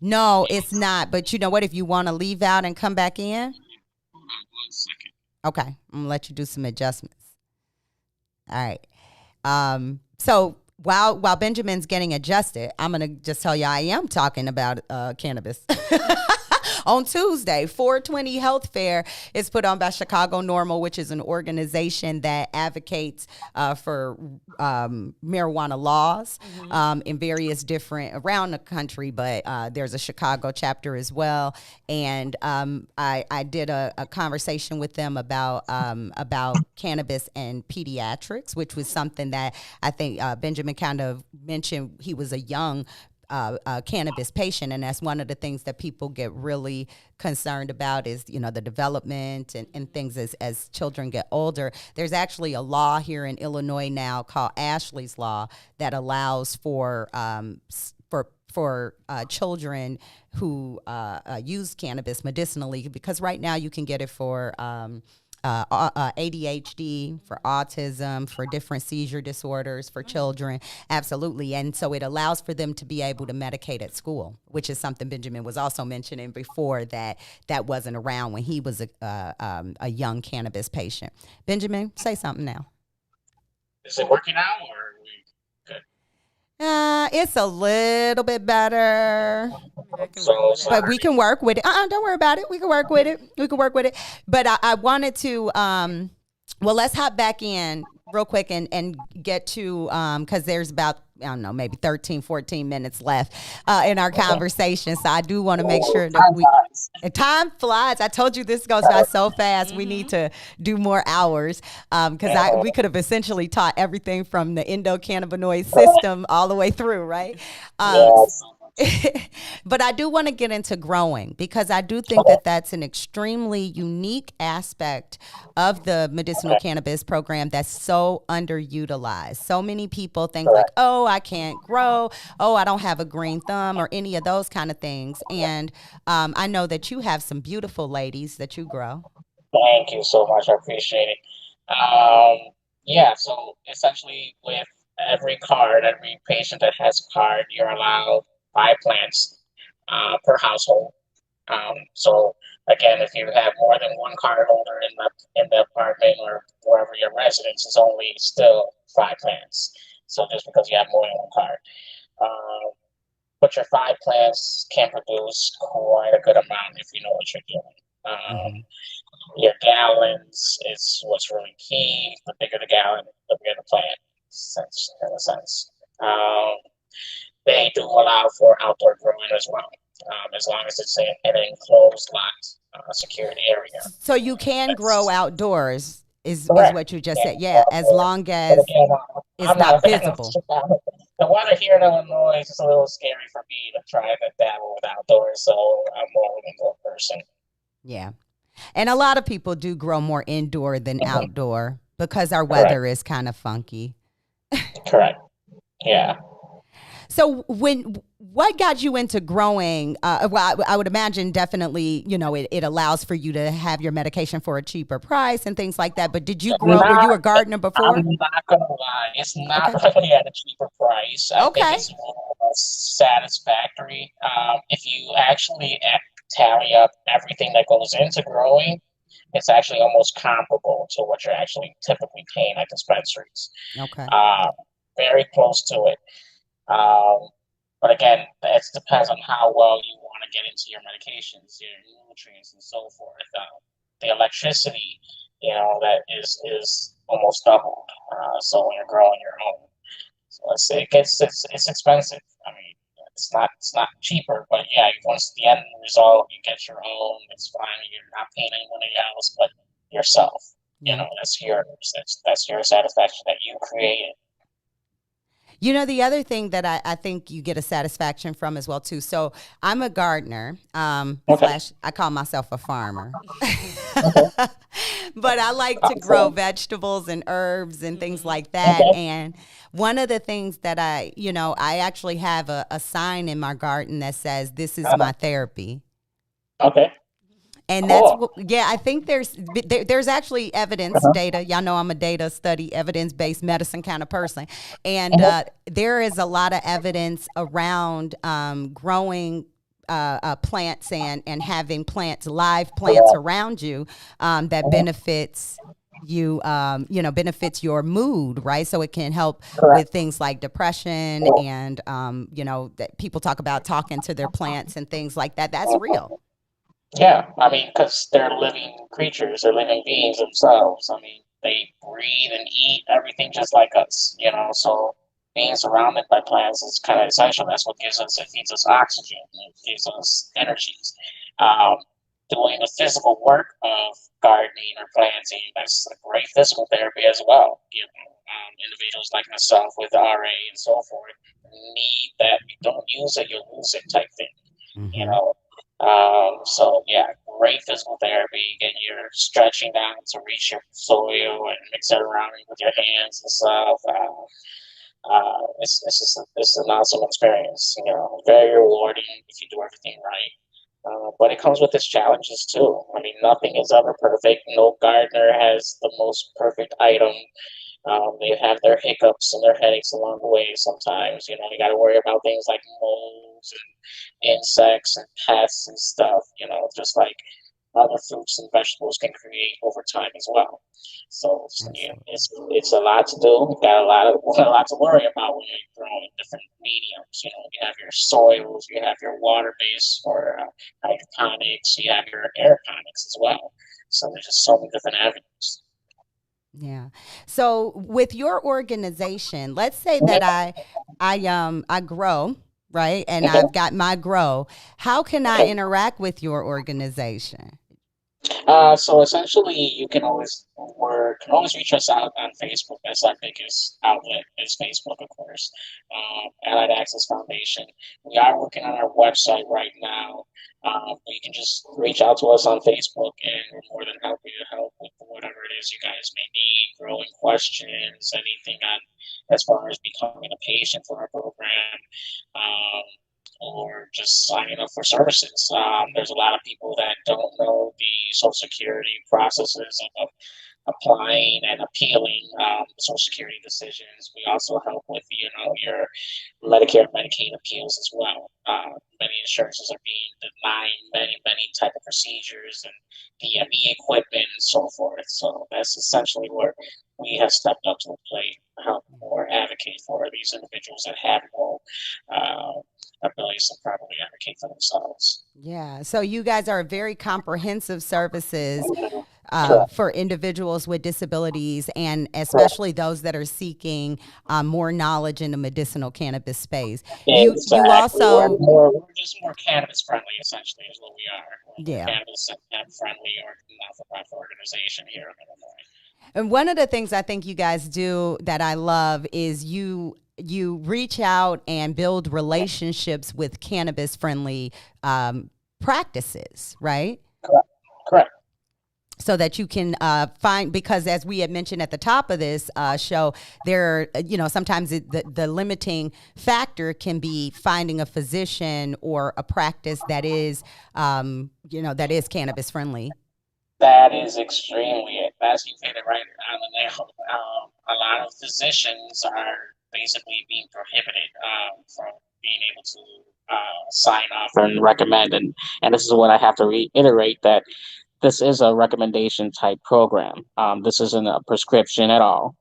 No, it's not. But you know what? If you want to leave out and come back in. Hold on 1 second. Okay. I'm going to let you do some adjustments. All right. So while Benjamin's getting adjusted, I'm going to just tell you I am talking about cannabis. On Tuesday, 420 Health Fair is put on by Chicago Normal, which is an organization that advocates for marijuana laws in various different around the country. But there's a Chicago chapter as well. And I did a conversation with them about cannabis and pediatrics, which was something that I think Benjamin kind of mentioned. He was a young cannabis patient, and that's one of the things that people get really concerned about is the development and things as children get older. There's actually a law here in Illinois now called Ashley's Law that allows for children who use cannabis medicinally, because right now you can get it for ADHD, for autism, for different seizure disorders for children. Absolutely. And so it allows for them to be able to medicate at school, which is something Benjamin was also mentioning before that wasn't around when he was a young cannabis patient. Benjamin, say something now. Is it working out or are we good? It's a little bit better. But we can work with it. Don't worry about it. We can work with it. But I wanted to, let's hop back in real quick and get to, because there's about, I don't know, maybe 13, 14 minutes left in our conversation. So I do want to make sure that time flies. I told you this goes by so fast. We need to do more hours because we could have essentially taught everything from the endocannabinoid system all the way through, right? But I do want to get into growing, because I do think that that's an extremely unique aspect of the medicinal cannabis program that's so underutilized. So many people think like, oh, I can't grow. Oh, I don't have a green thumb or any of those kind of things. And I know that you have some beautiful ladies that you grow. Thank you so much. I appreciate it. So essentially with every patient that has a card, you're allowed 5 plants per household. So again, if you have more than one card holder in the apartment or wherever your residence, is only still 5 plants. So just because you have more than one card, but your 5 plants can produce quite a good amount if you know what you're doing. Your gallons is what's really key. The bigger the gallon, the bigger the plant. In a sense. They do allow for outdoor growing as well, as long as it's in an enclosed lot, security area. So you can grow outdoors is Correct. what you just Yeah. said. Yeah, as long But as again, it's I'm not not a fan of visible. the weather here in Illinois is just a little scary for me to try to dabble with outdoors, so I'm more of an indoor person. Yeah. And a lot of people do grow more indoor than outdoor because our Correct. weather is kind of funky. Correct. Yeah. So what got you into growing? Well, I would imagine definitely, it allows for you to have your medication for a cheaper price and things like that. But did you grow? Were you a gardener before? I'm not gonna lie. It's not really at a cheaper price. I think Okay. it's more satisfactory. If you actually tally up everything that goes into growing, it's actually almost comparable to what you're actually typically paying at dispensaries. Okay. Very close to it. But again, it depends on how well you want to get into your medications, your nutrients, and so forth. The electricity, that is almost doubled. So when you're growing your own, so it's expensive. I mean, it's not cheaper, but yeah, once the end result, you get your own. It's fine. You're not paying anyone else but yourself. Yeah. That's yours. That's your satisfaction that you created. The other thing that I think you get a satisfaction from as well, too. So I'm a gardener, slash, I call myself a farmer. But I like to grow vegetables and herbs and things like that. And one of the things that I actually have a sign in my garden that says, "This is my therapy." Okay. And that's I think there's actually evidence data. Y'all know I'm a data study, evidence-based medicine kind of person. And there is a lot of evidence around growing plants and having live plants around you that benefits you, benefits your mood, right? So it can help with things like depression and, that people talk about talking to their plants and things like that. That's real. Yeah, I mean, because they're living creatures, they're living beings themselves. I mean, they breathe and eat everything just like us, So being surrounded by plants is kind of essential. That's what it feeds us oxygen, it gives us energies. Doing the physical work of gardening or planting, that's a great physical therapy as well. Individuals like myself with RA and so forth need that. You don't use it, you lose it type thing, So yeah, great physical therapy. Again, you're stretching down to reach your soil and mix it around with your hands and stuff. It's an awesome experience. Very rewarding if you do everything right. But it comes with its challenges too. I mean, nothing is ever perfect. No gardener has the most perfect item. They have their hiccups and their headaches along the way sometimes. You got to worry about things like molds and insects and pests and stuff, just like other fruits and vegetables can create over time as well. So it's a lot to do. You've got a lot to worry about when you're growing different mediums. You have your soils, you have your water base or hydroponics, you have your aeroponics as well. So there's just so many different avenues. Yeah. So with your organization, let's say that I grow, right? And I've got my grow. How can I interact with your organization? So essentially, you can always reach us out on Facebook. That's our biggest outlet is Facebook, of course. Allied Access Foundation. We are working on our website right now. You can just reach out to us on Facebook, and we're more than happy to help with whatever it is you guys may need, growing questions, anything on as far as becoming a patient for our program. Or just signing up for services. There's a lot of people that don't know the Social Security processes of applying and appealing Social Security decisions. We also help with, your Medicare and Medicaid appeals as well. Many insurances are being denying many type of procedures and DME equipment and so forth. So that's essentially where we have stepped up to the plate, help or advocate for these individuals that have no abilities to properly advocate for themselves. Yeah. So you guys are very comprehensive services for individuals with disabilities and especially those that are seeking more knowledge in the medicinal cannabis space. You also we're just more cannabis friendly, essentially, is what we are. Yeah. Cannabis and friendly or not-for-profit organization here in Illinois. And one of the things I think you guys do that I love is you reach out and build relationships with cannabis friendly practices, right? Correct. So that you can find, because as we had mentioned at the top of this show, there, sometimes the limiting factor can be finding a physician or a practice that is, that is cannabis friendly. That is extremely it. That's, you hit it right on the nail. A lot of physicians are basically being prohibited from being able to sign off and recommend. And this is what I have to reiterate, that this is a recommendation type program. This isn't a prescription at all.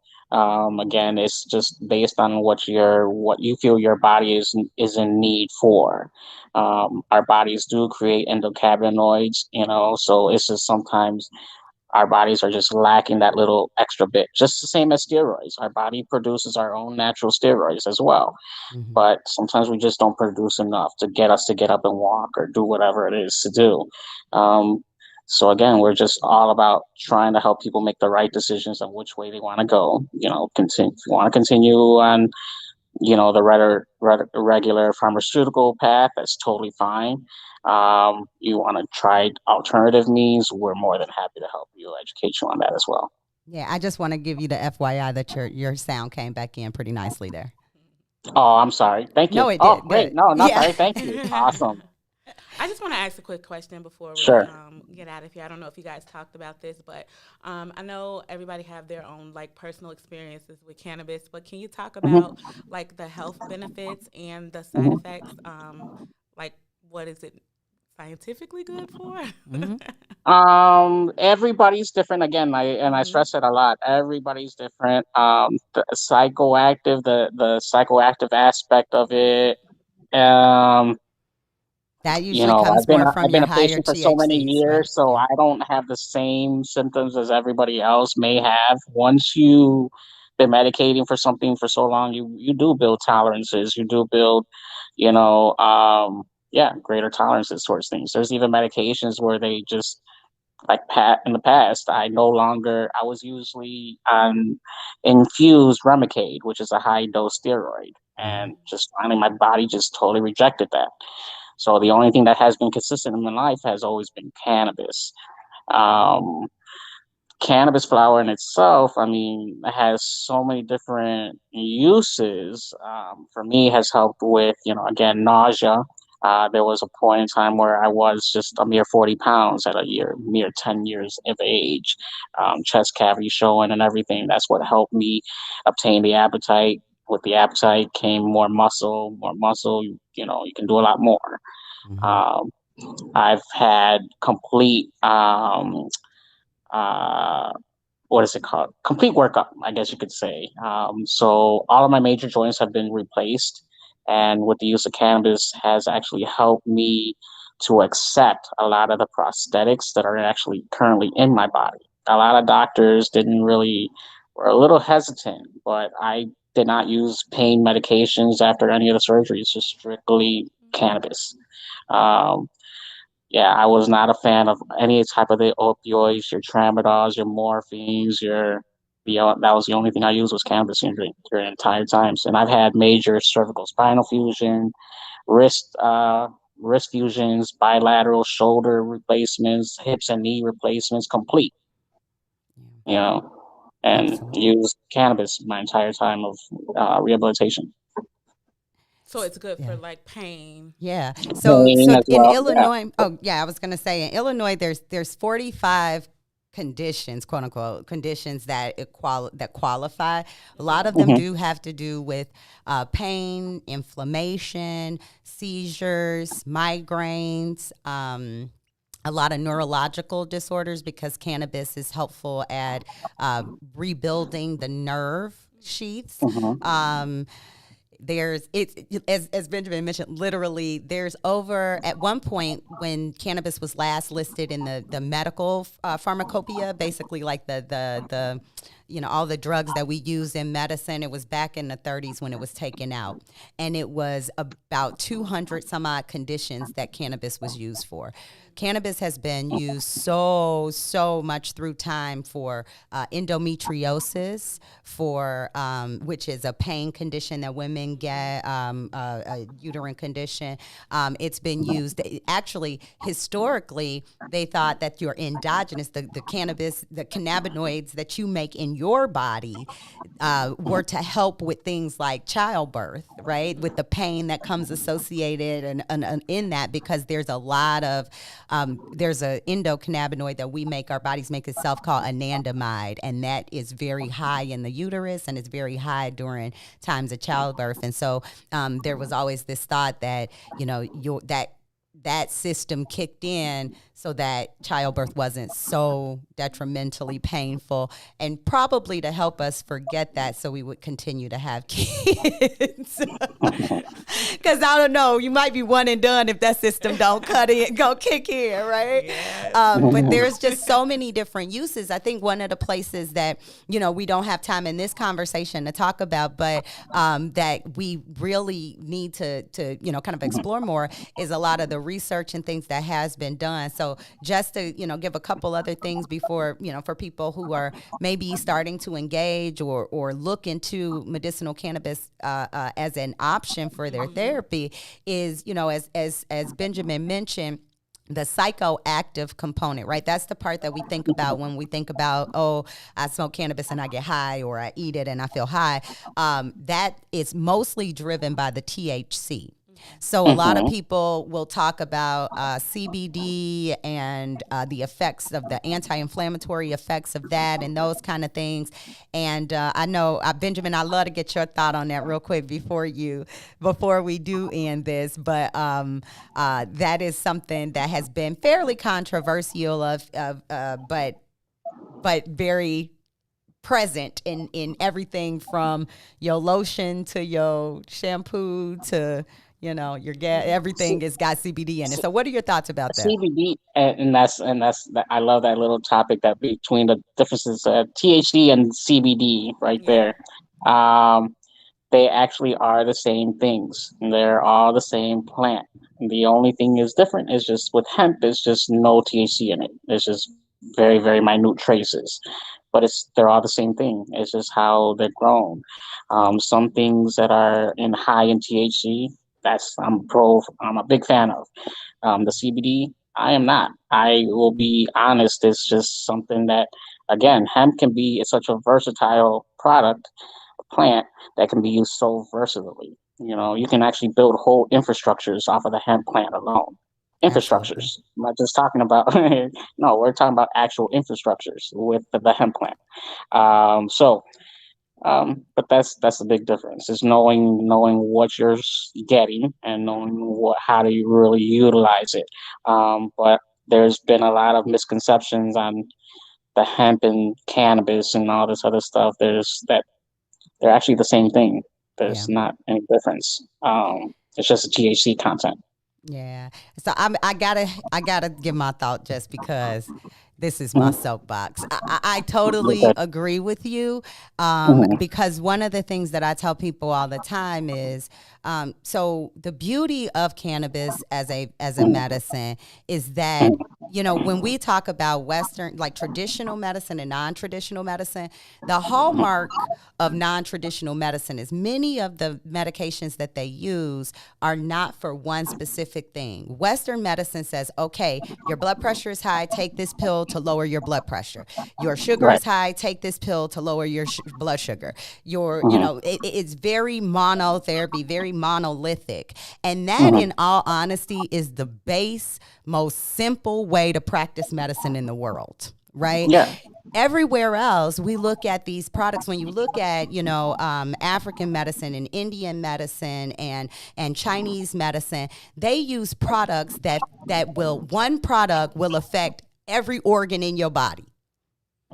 Again, it's just based on what you feel your body is in need for. Our bodies do create endocannabinoids, so it's just sometimes our bodies are just lacking that little extra bit. Just the same as steroids. Our body produces our own natural steroids as well. Mm-hmm. But sometimes we just don't produce enough to get us to get up and walk or do whatever it is to do. So again, we're just all about trying to help people make the right decisions on which way they want to go. If you want to continue on, the regular pharmaceutical path, that's totally fine. You want to try alternative means, we're more than happy to help you, educate you on that as well. Yeah, I just want to give you the FYI that your sound came back in pretty nicely there. Oh, I'm sorry. Thank you. No, it did. Oh, great. Good. No, not sorry. Thank you. Awesome. I just want to ask a quick question before we get out of here. I don't know if you guys talked about this, but I know everybody have their own personal experiences with cannabis, but can you talk about the health benefits and the side effects? What is it scientifically good for? Everybody's different. Again, I stress it a lot. Everybody's different. The psychoactive aspect of it. That usually comes more from I've been your a higher patient for so many THCs, years, right? so I don't have the same symptoms as everybody else may have. Once you've been medicating for something for so long, you do build tolerances. You do build, greater tolerances towards things. There's even medications where they just, in the past, I was usually on infused Remicade, which is a high dose steroid, and just finally my body just totally rejected that. So the only thing that has been consistent in my life has always been cannabis. Cannabis flower in itself, it has so many different uses. For me, it has helped with, again, nausea. There was a point in time where I was just a mere 40 pounds at mere 10 years of age, chest cavity showing and everything. That's what helped me obtain the appetite. With the appetite came more muscle, you can do a lot more. I've had complete, what is it called? Complete workup, I guess you could say. So all of my major joints have been replaced, and with the use of cannabis has actually helped me to accept a lot of the prosthetics that are actually currently in my body. A lot of doctors were a little hesitant, but I did not use pain medications after any of the surgeries, just strictly cannabis. I was not a fan of any type of the opioids, your tramadols, your morphines, that was the only thing I used was cannabis during the entire times. And I've had major cervical spinal fusion, wrist fusions, bilateral shoulder replacements, hips and knee replacements, complete. And used cannabis my entire time of rehabilitation. So it's good for pain. Yeah. So in Illinois, yeah. I was going to say in Illinois, there's 45 conditions, quote unquote, conditions that qualify. A lot of them do have to do with pain, inflammation, seizures, migraines, a lot of neurological disorders, because cannabis is helpful at rebuilding the nerve sheaths. As Benjamin mentioned, literally there's at one point when cannabis was last listed in the medical pharmacopoeia, basically like the all the drugs that we use in medicine, it was back in the 30s when it was taken out, and it was about 200 some odd conditions that cannabis was used for. cannabis has been used so much through time for endometriosis, for which is a pain condition that women get, a uterine condition. It's been used, actually, historically, they thought that your endogenous, the cannabis, the cannabinoids that you make in your body were to help with things like childbirth, right? With the pain that comes associated and in that, because there's a lot of, there's an endocannabinoid that we make, our bodies make itself, called anandamide, and that is very high in the uterus and it's very high during times of childbirth. And so there was always this thought that, you know, that system kicked in so that childbirth wasn't so detrimentally painful, and probably to help us forget that so we would continue to have kids. Because I don't know, you might be one and done if that system don't go kick in, right? Yes. But there's just so many different uses. I think one of the places that, you know, we don't have time in this conversation to talk about, but that we really need to you know, kind of explore more is a lot of the research and things that has been done. So just to, you know, give a couple other things before, you know, for people who are maybe starting to engage or look into medicinal cannabis as an option for their therapy is, you know, as Benjamin mentioned, the psychoactive component, right? That's the part that we think about when we think about, oh, I smoke cannabis and I get high, or I eat it and I feel high. That is mostly driven by the THC. So a lot of people will talk about CBD and the effects of the anti-inflammatory effects of that and those kind of things. And I know, Benjamin, I'd love to get your thought on that real quick before we do end this. But that is something that has been fairly controversial but very present in everything from your lotion to your shampoo to, you know, your gas, everything has got CBD in it. So what are your thoughts about that? CBD, and that's I love that little topic, that between the differences, THC and CBD right there. They actually are the same things. They're all the same plant. The only thing is different is just with hemp, there's just no THC in it. It's just very, very minute traces. But they're all the same thing. It's just how they're grown. Some things that are high in THC, I'm a big fan of. The CBD, I am not. I will be honest, it's just something that, again, hemp it's such a versatile product, a plant that can be used so versatilely. You know, you can actually build whole infrastructures off of the hemp plant alone. Infrastructures. Absolutely. I'm not just talking about, no, we're talking about actual infrastructures with the hemp plant. But that's the big difference, is knowing what you're getting and knowing how do you really utilize it. But there's been a lot of misconceptions on the hemp and cannabis and all this other stuff. They're actually the same thing. There's not any difference. It's just a THC content. Yeah. So I gotta give my thought, just because this is my soapbox. I totally agree with you, because one of the things that I tell people all the time is, so the beauty of cannabis as a medicine is that, you know, when we talk about Western, like traditional medicine and non-traditional medicine, the hallmark of non-traditional medicine is many of the medications that they use are not for one specific thing. Western medicine says, okay, your blood pressure is high, take this pill to lower your blood pressure. Your sugar is high, take this pill to lower your blood sugar. You know, it's very monotherapy, very monolithic. And that, in all honesty, is the base, most simple way to practice medicine in the world, right? Yeah. Everywhere else, we look at these products. When you look at, you know, African medicine and Indian medicine and Chinese medicine, they use products one product will affect every organ in your body.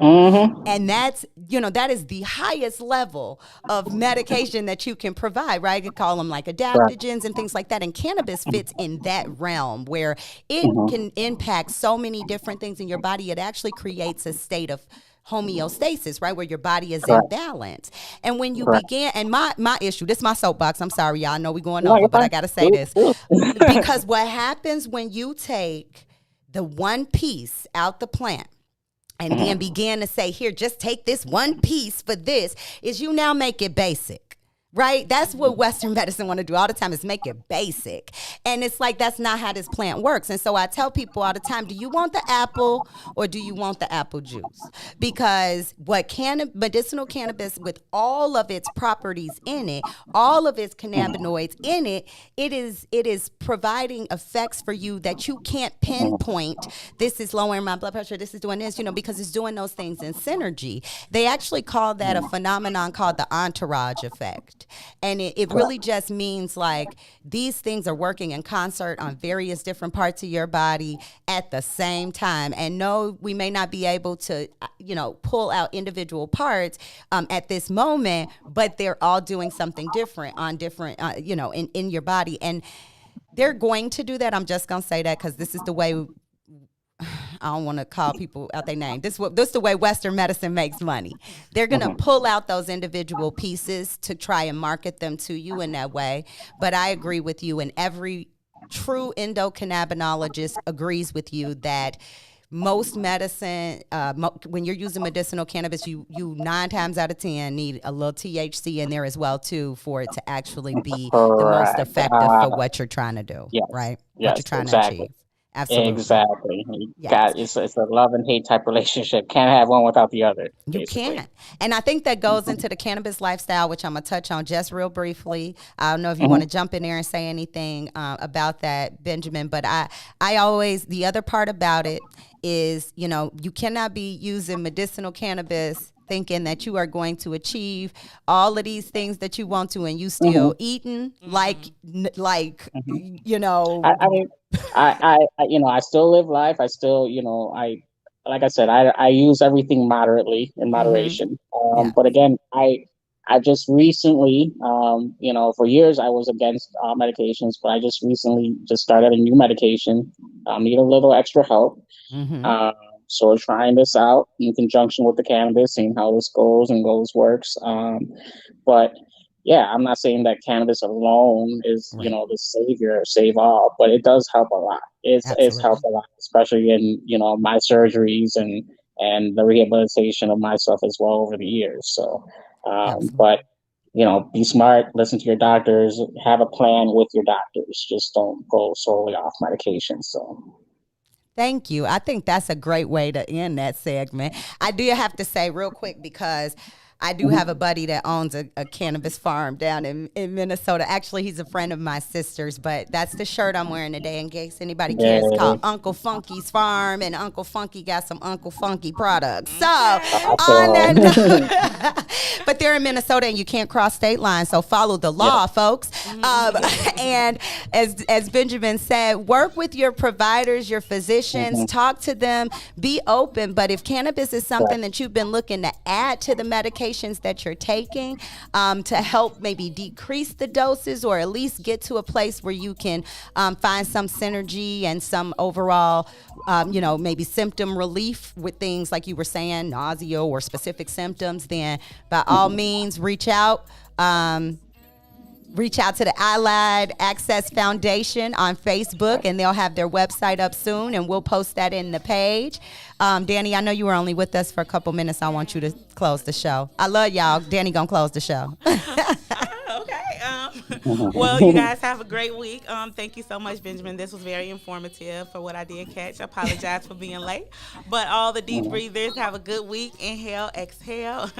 And that's, you know, that is the highest level of medication that you can provide, right? You call them like adaptogens and things like that. And cannabis fits in that realm where it can impact so many different things in your body. It actually creates a state of homeostasis, right, where your body is in balance. And when you begin, and my issue, this is my soapbox, I'm sorry, y'all, I know we're going over, but I got to say this, because what happens when you take the one piece out the plant and then began to say, here, just take this one piece for this, is you now make it basic. Right? That's what Western medicine want to do all the time, is make it basic. And it's like, that's not how this plant works. And so I tell people all the time, do you want the apple or do you want the apple juice? Because what medicinal cannabis, with all of its properties in it, all of its cannabinoids in it, it is providing effects for you that you can't pinpoint. This is lowering my blood pressure. This is doing this, because it's doing those things in synergy. They actually call that a phenomenon called the entourage effect. And it really just means like these things are working in concert on various different parts of your body at the same time. And no, we may not be able to, pull out individual parts at this moment, but they're all doing something different on different, in your body. And they're going to do that. I'm just going to say that because this is the way. I don't want to call people out their name. This is the way Western medicine makes money. They're going to pull out those individual pieces to try and market them to you in that way. But I agree with you, and every true endocannabinologist agrees with you that most medicine, when you're using medicinal cannabis, you 9 times out of 10 need a little THC in there as well too, for it to actually be the most effective for what you're trying to do, right? Yes, what you're trying exactly. to achieve. Absolutely. Exactly. Yes. It's a love and hate type relationship. Can't have one without the other. You basically. can't. And I think that goes into the cannabis lifestyle, which I'm going to touch on just real briefly. I don't know if you want to jump in there and say anything about that, Benjamin, but I always, the other part about it is, you cannot be using medicinal cannabis thinking that you are going to achieve all of these things that you want to, and you still eating like I mean, I still live life. I still, like I said, I use everything moderately, in moderation. But again, I just recently, for years I was against medications, but I just recently just started a new medication. Need a little extra help. So we're trying this out in conjunction with the cannabis, seeing how this goes and works. But yeah, I'm not saying that cannabis alone is, the savior or save all, but it does help a lot. It's helped a lot, especially in, my surgeries and the rehabilitation of myself as well over the years. So, but, be smart, listen to your doctors, have a plan with your doctors. Just don't go solely off medication. So. Thank you. I think that's a great way to end that segment. I do have to say real quick, because I do have a buddy that owns a cannabis farm down in Minnesota. Actually, he's a friend of my sister's, but that's the shirt I'm wearing today in case anybody cares. It's called Uncle Funky's Farm, and Uncle Funky got some Uncle Funky products. So, on that note, but they're in Minnesota and you can't cross state lines, so follow the law, folks. And as Benjamin said, work with your providers, your physicians, talk to them, be open. But if cannabis is something that you've been looking to add to the medication that you're taking to help maybe decrease the doses, or at least get to a place where you can find some synergy and some overall, maybe symptom relief with things like you were saying, nausea or specific symptoms, then by all means, reach out. Reach out to the Allied Access Foundation on Facebook, and they'll have their website up soon, and we'll post that in the page. Danny, I know you were only with us for a couple minutes. I want you to close the show. I love y'all. Danny gonna close the show. Well, you guys have a great week. Thank you so much, Benjamin. This was very informative for what I did catch. I apologize for being late. But all the deep breathers, have a good week. Inhale, exhale.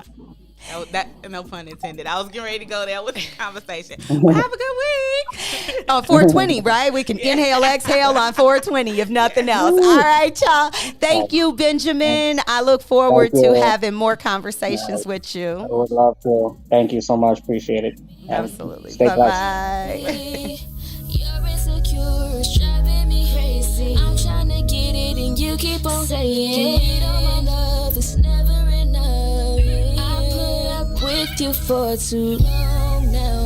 No pun intended. I was getting ready to go there with the conversation. Well, have a good week. 420, right? We can inhale, exhale on 420, if nothing else. All right, y'all. Thank you, Benjamin. I look forward to having more conversations with you. I would love to. Thank you so much. Appreciate it. Absolutely. Stay Bye-bye. You're insecure, it's driving me crazy. I'm trying to get it and you keep on saying, you know my love is never enough. I put up with you for too long now.